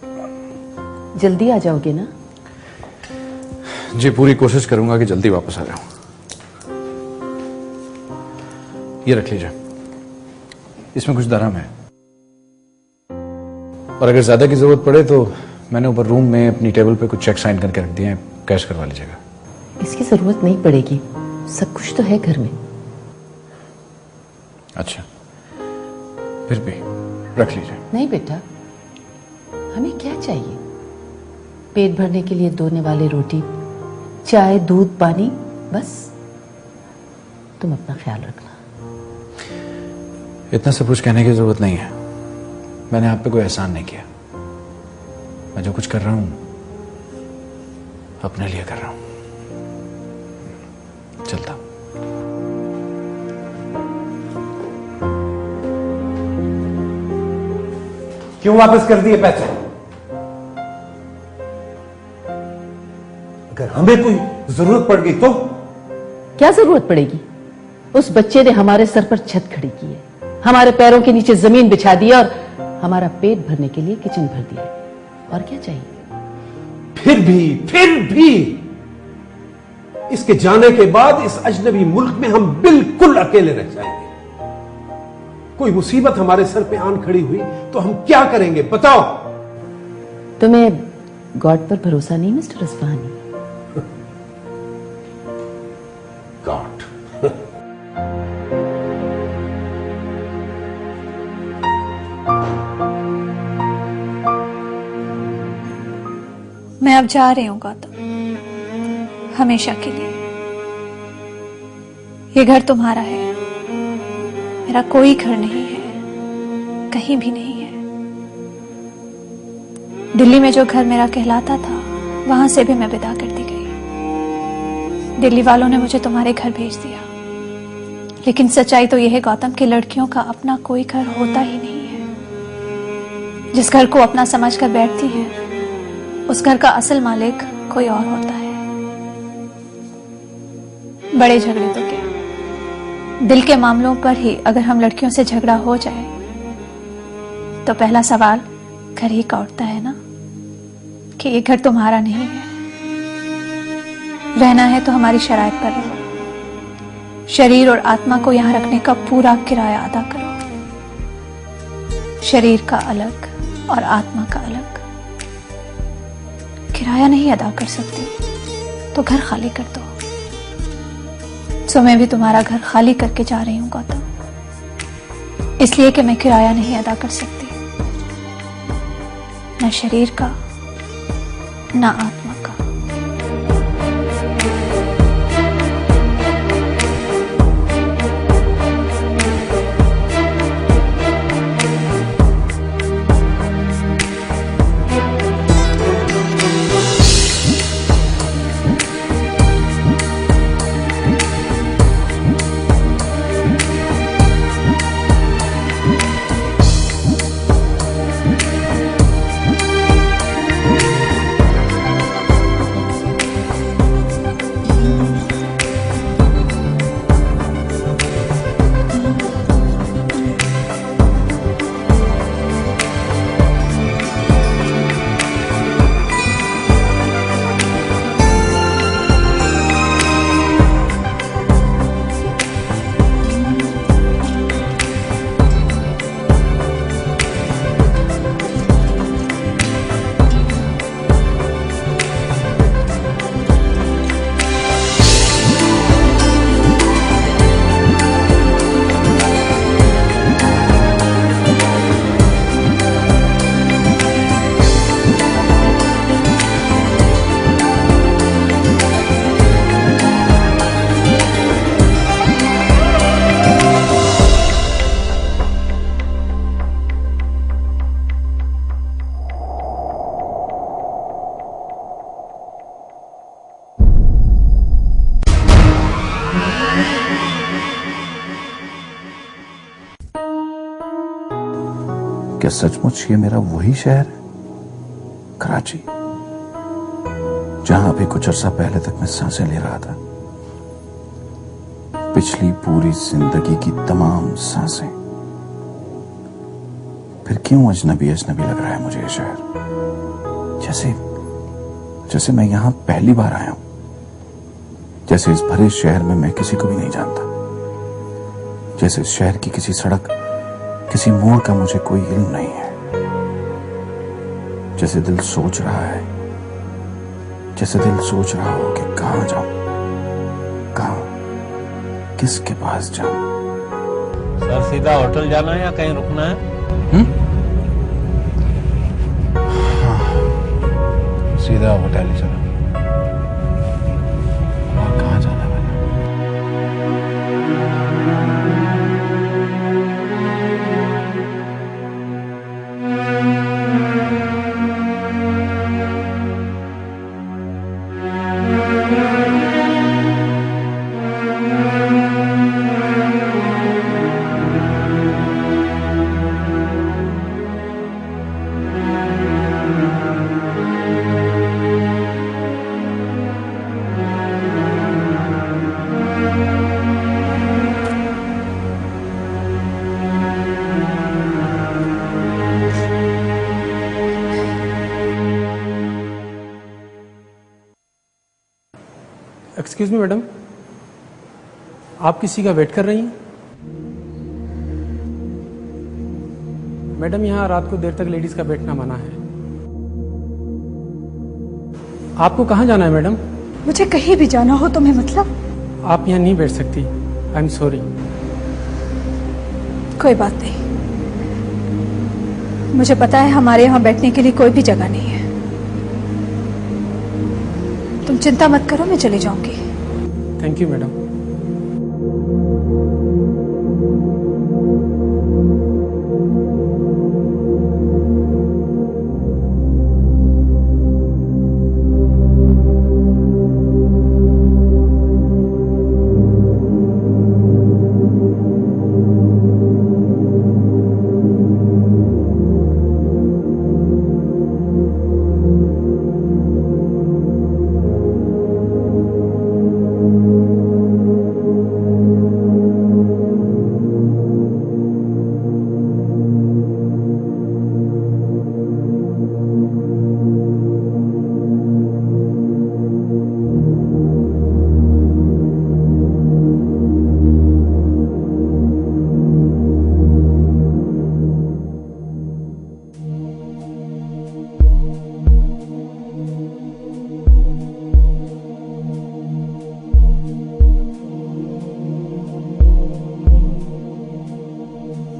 जल्दी आ जाओगे ना? जी पूरी कोशिश करूंगा कि जल्दी वापस आ जाऊं। ये रख लीजिए, इसमें कुछ दरहम है, और अगर ज्यादा की जरूरत पड़े तो मैंने ऊपर रूम में अपनी टेबल पे कुछ चेक साइन करके रख दिए हैं, कैश करवा लीजिएगा। इसकी जरूरत नहीं पड़ेगी, सब कुछ तो है घर में। अच्छा, फिर भी रख लीजिए। नहीं बेटा, हमें क्या चाहिए? पेट भरने के लिए 2 निवाले रोटी, चाय, दूध, पानी, बस। तुम अपना ख्याल रखना। इतना सब कुछ कहने की जरूरत नहीं है, मैंने आप पे कोई एहसान नहीं किया। मैं जो कुछ कर रहा हूं अपने लिए कर रहा हूं। चलता। क्यों वापस कर दिए पैसे? अगर हमें कोई जरूरत पड़ गई तो? क्या जरूरत पड़ेगी? उस बच्चे ने हमारे सर पर छत खड़ी की है, हमारे पैरों के नीचे जमीन बिछा दी और हमारा पेट भरने के लिए किचन भर दिया। और क्या चाहिए? फिर भी इसके जाने के बाद इस अजनबी मुल्क में हम बिल्कुल अकेले रह जाएंगे। कोई मुसीबत हमारे सर पे आन खड़ी हुई तो हम क्या करेंगे बताओ? तुम्हें गॉड पर भरोसा नहीं मिस्टर असफहानी? गॉड? मैं अब जा रही हूं गौतम, हमेशा के लिए। ये घर तुम्हारा है, मेरा कोई घर नहीं है, कहीं भी नहीं है। दिल्ली में जो घर मेरा कहलाता था वहां से भी मैं विदा कर दी गई। दिल्ली वालों ने मुझे तुम्हारे घर भेज दिया, लेकिन सच्चाई तो यह है गौतम कि लड़कियों का अपना कोई घर होता ही नहीं है। जिस घर को अपना समझकर बैठती है उस घर का असल मालिक कोई और होता है। बड़े झगड़े तो क्या, दिल के मामलों पर ही अगर हम लड़कियों से झगड़ा हो जाए तो पहला सवाल घर ही का उठता है ना, कि ये घर तुम्हारा नहीं है। रहना है तो हमारी शराइत पर रहो, शरीर और आत्मा को यहां रखने का पूरा किराया अदा करो। शरीर का अलग और आत्मा का अलग। किराया नहीं अदा कर सकती तो घर खाली कर दो। सो मैं भी तुम्हारा घर खाली करके जा रही हूं गौतम, इसलिए कि मैं किराया नहीं अदा कर सकती, न शरीर का न आत्मा का। क्या सचमुच ये मेरा वही शहर है, कराची, जहां अभी कुछ अर्सा पहले तक मैं सांसें ले रहा था? पिछली पूरी जिंदगी की तमाम सांसें फिर क्यों अजनबी अजनबी लग रहा है मुझे ये शहर? जैसे जैसे मैं यहां पहली बार आया हूं, जैसे इस भरे शहर में मैं किसी को भी नहीं जानता, जैसे इस शहर की किसी सड़क, किसी मोड़ का मुझे कोई इल्म नहीं है, जैसे दिल सोच रहा है, जैसे दिल सोच रहा हो कि कहां जाऊं, कहां, किसके पास जाऊं। सर सीधा होटल जाना है या कहीं रुकना है? सीधा होटल ही चलो। और कहां जाना है मैंने? एक्सक्यूज मी मैडम, आप किसी का वेट कर रही हैं? मैडम यहाँ रात को देर तक लेडीज का बैठना मना है। आपको कहाँ जाना है मैडम? मुझे कहीं भी जाना हो तुम्हें मतलब? आप यहाँ नहीं बैठ सकती, आई एम सॉरी। कोई बात नहीं, मुझे पता है हमारे यहाँ बैठने के लिए कोई भी जगह नहीं है। तुम चिंता मत करो, मैं चली जाऊंगी। Thank you madam.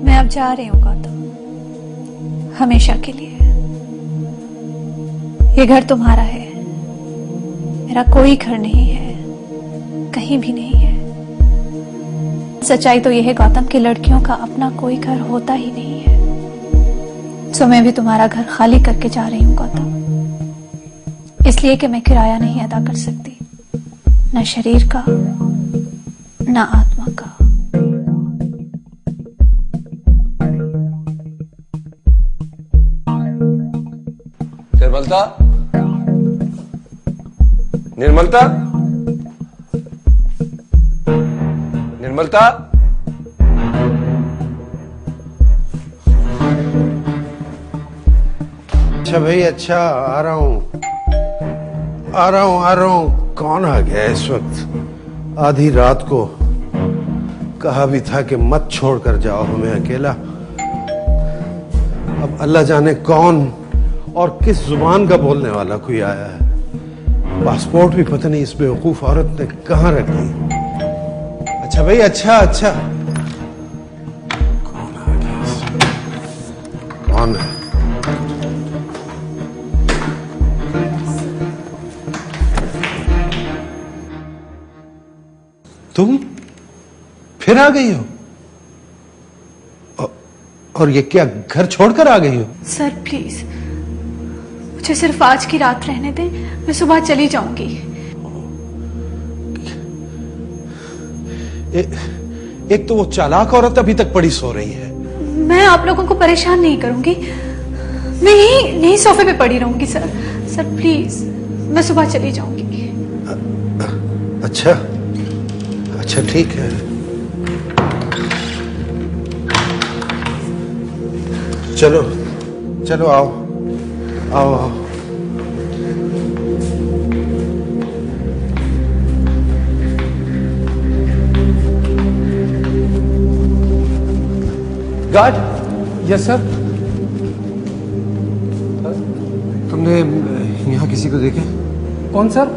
मैं अब जा रही हूँ गौतम, हमेशा के लिए। ये घर तुम्हारा है, मेरा कोई घर नहीं है, कहीं भी नहीं है। सच्चाई तो यह है गौतम कि लड़कियों का अपना कोई घर होता ही नहीं है। सो मैं भी तुम्हारा घर खाली करके जा रही हूँ गौतम, इसलिए कि मैं किराया नहीं अदा कर सकती, न शरीर का न आत्मा का। निर्मलता, निर्मलता, निर्मलता। अच्छा भाई, अच्छा, आ रहा हूं, आ रहा हूं, आ रहा हूं। कौन आ गया इस वक्त आधी रात को? कहा भी था कि मत छोड़कर जाओ हमें अकेला। अब अल्लाह जाने कौन और किस जुबान का बोलने वाला कोई आया है। पासपोर्ट भी पता नहीं इस बेवकूफ औरत ने कहां रख दी। अच्छा भाई, अच्छा, अच्छा। कौन आ गया? कौन है? तुम फिर आ गई हो? और ये क्या, घर छोड़कर आ गई हो? सर प्लीज, मुझे सिर्फ आज की रात रहने दें, मैं सुबह चली जाऊंगी। एक तो वो चालाक औरत अभी तक पड़ी सो रही है। मैं आप लोगों को परेशान नहीं करूंगी, मैं यहीं सोफे पे पड़ी रहूंगी। सर सर प्लीज, मैं सुबह चली जाऊंगी। अच्छा, अच्छा, ठीक है, चलो चलो आओ आओ आओ। गार्ड। Yes sir. तुमने यहाँ किसी को देखे? कौन सर?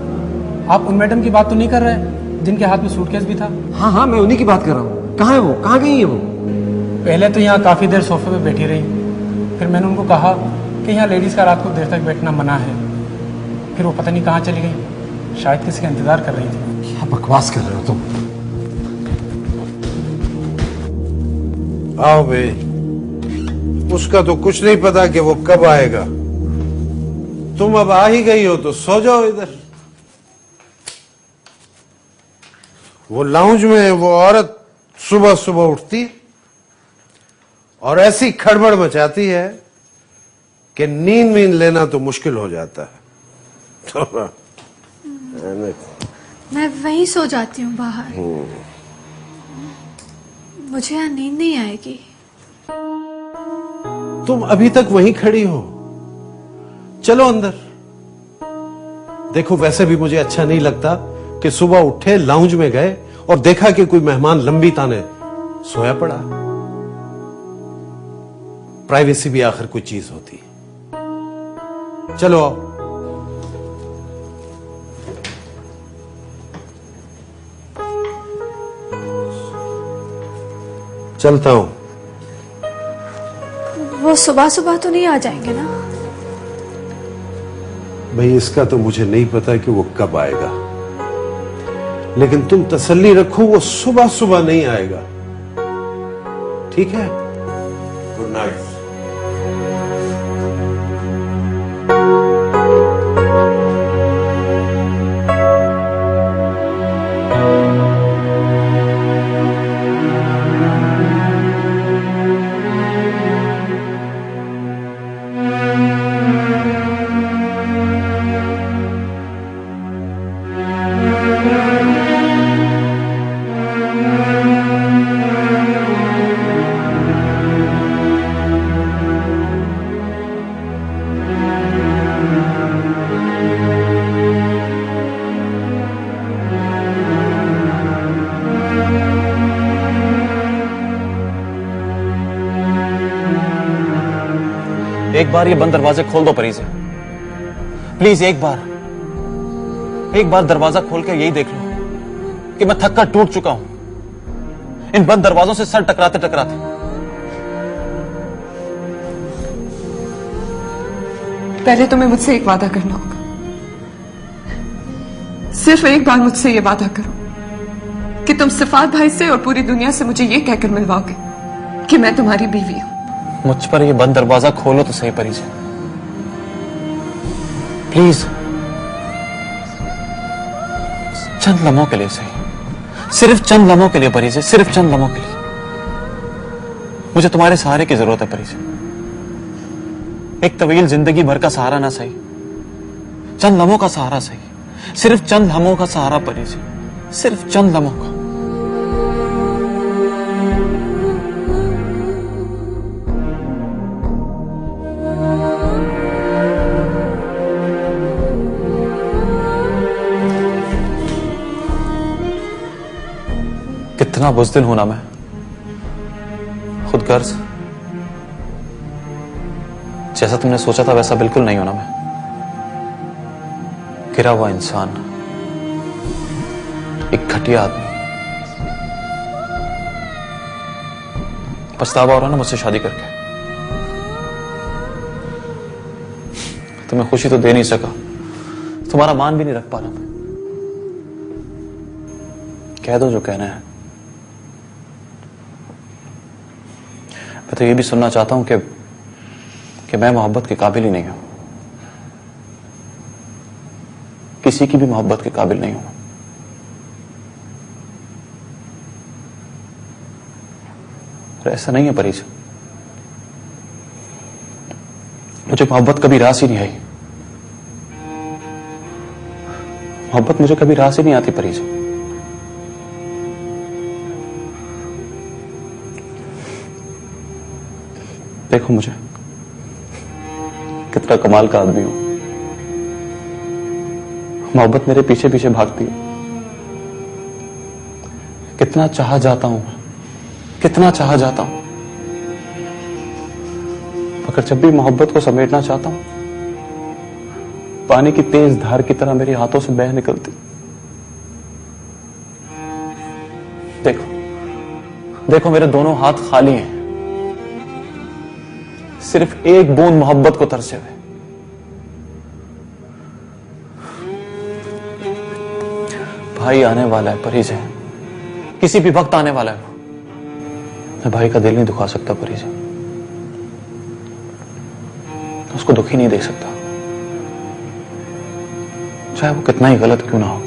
आप उन मैडम की बात तो नहीं कर रहे जिनके हाथ में सूटकेस भी था? हाँ हाँ, मैं उन्हीं की बात कर रहा हूँ। कहाँ है वो? कहाँ गई है वो? पहले तो यहाँ काफ़ी देर सोफे पे बैठी रही, फिर मैंने उनको कहा कि यहाँ लेडीज़ का रात को देर तक बैठना मना है, फिर वो पता नहीं कहाँ चली गई, शायद किसी का इंतज़ार कर रही थी। क्या बकवास कर रहे हो तुम? आओ बे, उसका तो कुछ नहीं पता कि वो कब आएगा। तुम अब आ ही गई हो तो सो जाओ इधर। वो लाउंज में वो औरत सुबह सुबह उठती और ऐसी खड़बड़ मचाती है कि नींद वींद लेना तो मुश्किल हो जाता है। मैं वहीं सो जाती हूँ बाहर, मुझे यहाँ नींद नहीं आएगी। तुम अभी तक वहीं खड़ी हो, चलो अंदर। देखो, वैसे भी मुझे अच्छा नहीं लगता कि सुबह उठे, लाउंज में गए और देखा कि कोई मेहमान लंबी ताने सोया पड़ा। प्राइवेसी भी आखिर कोई चीज होती है। चलो आओ। चलता हूं। वो सुबह सुबह तो नहीं आ जाएंगे ना? भाई, इसका तो मुझे नहीं पता कि वो कब आएगा, लेकिन तुम तसल्ली रखो, वो सुबह सुबह नहीं आएगा। ठीक है? Good night. एक बार ये बंद दरवाजे खोल दो परी से, प्लीज। एक बार दरवाजा खोल के यही देख लो कि मैं थक कर टूट चुका हूं इन बंद दरवाजों से सर टकराते टकराते। पहले तुम्हें मुझसे एक वादा करना होगा। सिर्फ एक बार मुझसे ये वादा करो कि तुम सिफात भाई से और पूरी दुनिया से मुझे ये कहकर मिलवाओगे कि मैं तुम्हारी बीवी हूं। मुझ पर ये बंद दरवाजा खोलो तो सही परी से, प्लीज। चंद लम्हों के लिए सही, सिर्फ चंद लम्हों के लिए परी से, सिर्फ चंद लम्हों के लिए। मुझे तुम्हारे सहारे की जरूरत है परी से। एक तवील जिंदगी भर का सहारा ना सही, चंद लम्हों का सहारा सही, सिर्फ चंद लम्हों का सहारा परी से, सिर्फ चंद लम्हों का। कितना बुज़दिल हूं ना मैं, खुदगर्ज। जैसा तुमने सोचा था वैसा बिल्कुल नहीं होना मैं। गिरा हुआ इंसान, एक घटिया आदमी। पछतावा हो रहा ना मुझसे शादी करके। तुम्हें खुशी तो दे नहीं सका, तुम्हारा मान भी नहीं रख पा रहा मैं। कह दो जो कहना है। मैं तो ये भी सुनना चाहता हूं कि मैं मोहब्बत के काबिल ही नहीं हूं, किसी की भी मोहब्बत के काबिल नहीं हूं। और ऐसा नहीं है परी से, मुझे मोहब्बत कभी रास ही नहीं आई। मोहब्बत मुझे कभी रास ही नहीं आती परी से। देखो मुझे, कितना कमाल का आदमी हूं। मोहब्बत मेरे पीछे पीछे भागती है। कितना चाहा जाता हूं, कितना चाहा जाता हूं, मगर जब भी मोहब्बत को समेटना चाहता हूं, पानी की तेज धार की तरह मेरे हाथों से बह निकलती। देखो देखो, मेरे दोनों हाथ खाली हैं, सिर्फ एक बूंद मोहब्बत को तरसे हुए। भाई आने वाला है परी से, किसी भी वक्त आने वाला है वो। मैं भाई का दिल नहीं दुखा सकता परी से, उसको दुखी नहीं देख सकता, चाहे वो कितना ही गलत क्यों ना हो,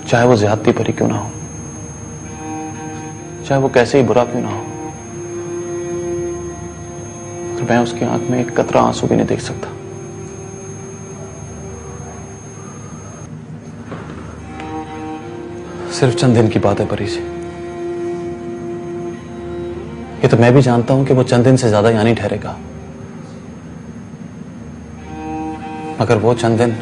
चाहे वो ज्यादती परी क्यों ना हो, चाहे वो कैसे ही बुरा क्यों ना हो, तो मैं उसकी आंख में एक कतरा आंसू भी नहीं देख सकता। सिर्फ चंद दिन की बात है परी से। ये तो मैं भी जानता हूं कि वो चंद दिन से ज्यादा यहाँ नहीं ठहरेगा, मगर वो चंद दिन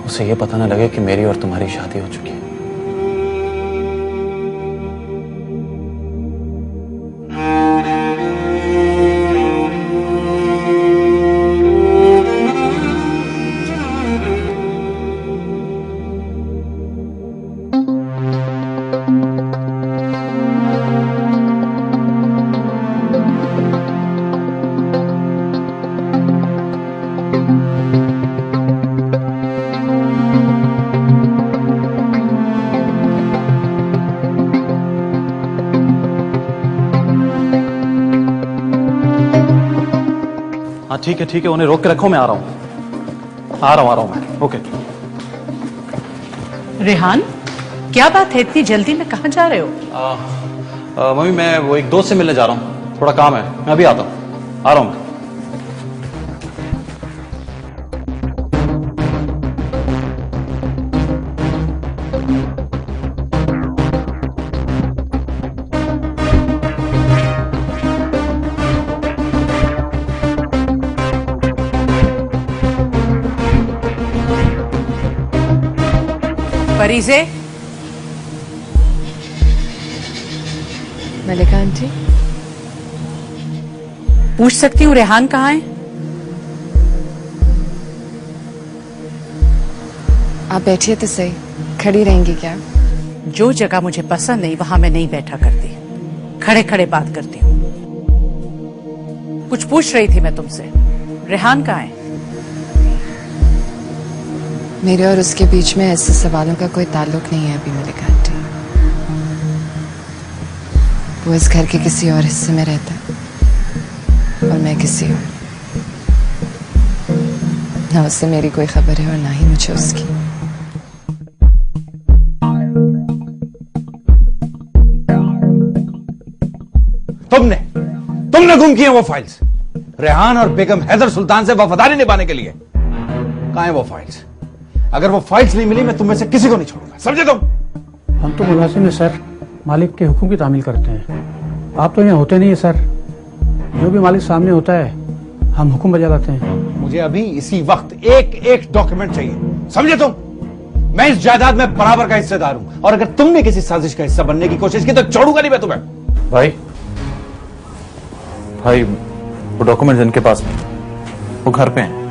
उसे ये पता ना लगे कि मेरी और तुम्हारी शादी हो चुकी है। हाँ ठीक है, उन्हें रोक के रखो, मैं आ रहा हूं मैं। ओके। रेहान, क्या बात है, इतनी जल्दी में कहां जा रहे हो? मम्मी मैं वो एक दोस्त से मिलने जा रहा हूं, थोड़ा काम है, मैं अभी आता हूं, आ रहा हूं मैं। परी से मलिका आंटी, पूछ सकती हूँ रेहान कहाँ है? आप बैठिए तो सही, खड़ी रहेंगी क्या? जो जगह मुझे पसंद नहीं वहां मैं नहीं बैठा करती, खड़े खड़े बात करती हूँ। कुछ पूछ रही थी मैं तुमसे, रेहान कहाँ है? मेरे और उसके बीच में ऐसे सवालों का कोई ताल्लुक नहीं है अभी मलिका आंटी। वो इस घर के किसी और हिस्से में रहता है और मैं किसी और। ना उससे मेरी कोई खबर है और ना ही मुझे उसकी। तुमने गुम किए वो फाइल्स, रेहान और बेगम हैदर सुल्तान से वफादारी निभाने के लिए। कहां है वो फाइल्स? अगर वो फाइल्स नहीं मिली मैं तुम में से किसी को नहीं छोड़ूंगा, समझे तुम? हम तो मुलाजिम हैं सर, मालिक के हुक्म की तामील करते हैं। आप तो यहाँ होते नहीं है सर, जो भी मालिक सामने होता है हम हुक्म बजा लाते हैं। मुझे अभी इसी वक्त एक एक डॉक्यूमेंट चाहिए, समझे तुम? मैं इस जायदाद में बराबर का हिस्सेदार हूं और अगर तुमने किसी साजिश का हिस्सा बनने की कोशिश की तो छोड़ूंगा नहीं मैं तुम्हें। भाई वो डॉक्यूमेंट जिनके पास नहीं, वो घर पे हैं,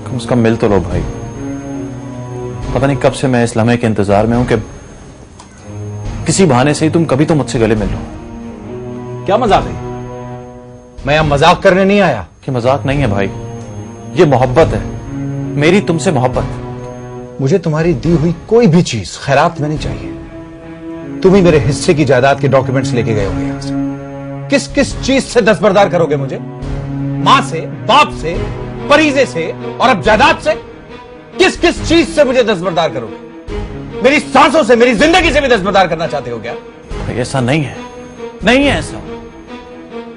कम से कम मिल तो लो भाई। पता नहीं कब से मैं इस लम्हे के इंतजार में हूं कि किसी बहाने से ही तुम कभी तो मुझसे गले मिल लो। क्या मजाक है? मैं यहां मजाक करने नहीं आया। कि मजाक नहीं है भाई, ये मोहब्बत है, मेरी तुमसे मोहब्बत। मुझे तुम्हारी दी हुई कोई भी चीज खैरात में नहीं चाहिए। तुम ही मेरे हिस्से की जायदाद के डॉक्यूमेंट्स लेके गए होगे यहां से। किस किस चीज से दस्तबरदार करोगे मुझे? मां से, बाप से, परीजे से और अब जायदाद से? किस किस चीज से मुझे दस्तबरदार करोगे? मेरी सांसों से, मेरी जिंदगी से भी दस्तबरदार करना चाहते हो क्या? भाई ऐसा नहीं है, नहीं है ऐसा।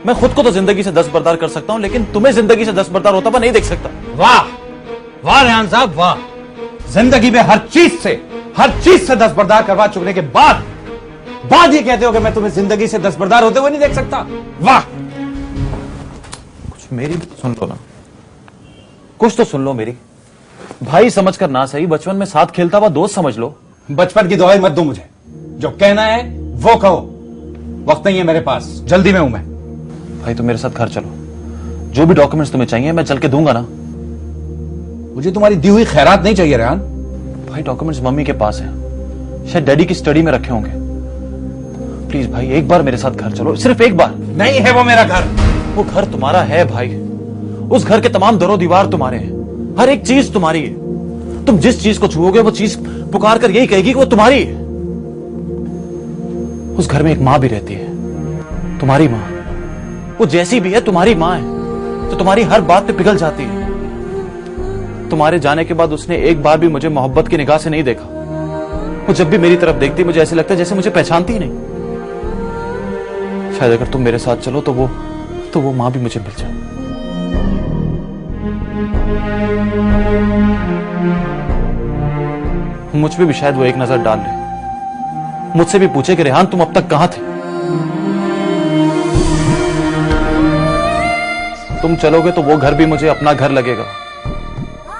मैं खुद को तो जिंदगी से दस्तबरदार कर सकता हूं, लेकिन तुम्हें जिंदगी से दस्तबरदार होता हुआ नहीं देख सकता। वाह वाह रेहान साहब वाह, जिंदगी में हर चीज से दस्तबरदार करवा चुकने के बाद बाद ये कहते हो कि मैं तुम्हें जिंदगी से दस्तबरदार होते हुए नहीं देख सकता। वाह! कुछ मेरी सुन लो ना, कुछ तो सुन लो मेरी। भाई समझकर ना सही, बचपन में साथ खेलता हुआ दोस्त समझ लो। बचपन की दुआएं मत दो मुझे, जो कहना है वो कहो। वक्त नहीं है मेरे पास, जल्दी में हूं मैं। भाई तुम मेरे साथ घर चलो, जो भी डॉक्यूमेंट्स तुम्हें चाहिए मैं चल के दूंगा ना। मुझे तुम्हारी दी हुई खैरात नहीं चाहिए रेहान। भाई डॉक्यूमेंट्स मम्मी के पास हैं, शायद डैडी की स्टडी में रखे होंगे। प्लीज भाई एक बार मेरे साथ घर चलो, सिर्फ एक बार। नहीं है वो मेरा घर। वो घर तुम्हारा है भाई, उस घर के तमाम दरों दीवार तुम्हारे हैं, हर एक चीज तुम्हारी है। तुम जिस चीज को छुओगे वो चीज पुकार कर यही कहेगी कि वो तुम्हारी है। उस घर में एक मां भी रहती है, तुम्हारी मां। वो जैसी भी है तुम्हारी मां है, तो तुम्हारी हर बात पे पिघल जाती है। तुम्हारे जाने के बाद उसने एक बार भी मुझे मोहब्बत की निगाह से नहीं देखा। वो जब भी मेरी तरफ देखती मुझे ऐसे लगता है जैसे मुझे पहचानती ही नहीं। शायद अगर तुम मेरे साथ चलो तो वो मां भी मुझे मिल जाए। मुझ पे भी शायद वो एक नजर डाल ले, मुझसे भी पूछे कि रेहान तुम अब तक कहां थे। तुम चलोगे तो वो घर भी मुझे अपना घर लगेगा,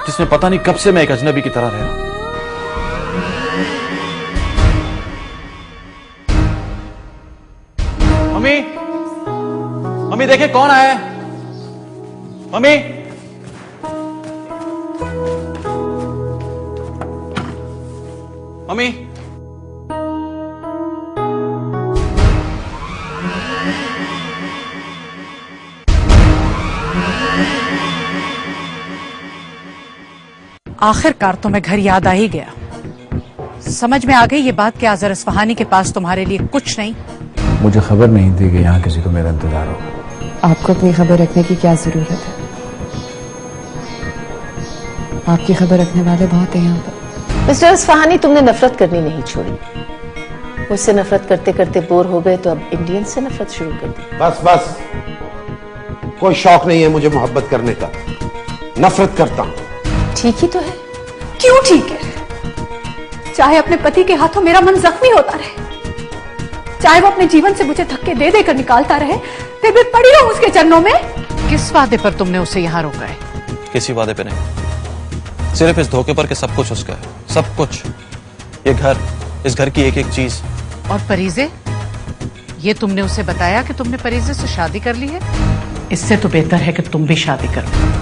जिसमें पता नहीं कब से मैं एक अजनबी की तरह रहा। मम्मी, मम्मी देखिए कौन आया है। मम्मी, मम्मी, आखिरकार तुम्हें घर याद आ ही गया। समझ में आ गई ये बात कि आजर अस्फहानी के पास तुम्हारे लिए कुछ नहीं। मुझे खबर नहीं थी कि यहाँ किसी को मेरा इंतजार होगा। आपको अपनी खबर रखने की क्या जरूरत है? आपकी खबर रखने वाले बहुत हैं यहाँ पर। मिस्टर अस्फहानी, तुमने नफरत करनी नहीं छोड़ी। मुझसे नफरत करते करते बोर हो गए तो अब इंडियन से नफरत शुरू कर दी। बस बस, कोई शौक नहीं है मुझे मोहब्बत करने का, नफरत करता हूं। ठीक ही तो है। क्यों ठीक है? चाहे अपने पति के हाथों मेरा मन जख्मी होता रहे, चाहे वो अपने जीवन से मुझे धक्के दे देकर निकालता रहे, फिर भी पड़ी रहूं उसके चरणों में। किस वादे पर तुमने उसे यहाँ रोका है? किसी वादे पे नहीं, सिर्फ इस धोखे पर कि सब कुछ उसका है, सब कुछ। ये घर, इस घर की एक एक चीज। और परीजे, ये तुमने उसे बताया कि तुमने परीजे से शादी कर ली है? इससे तो बेहतर है कि तुम भी शादी कर लो।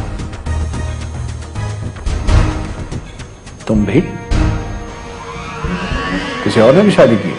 तुम भी? किसी और ने भी शादी की?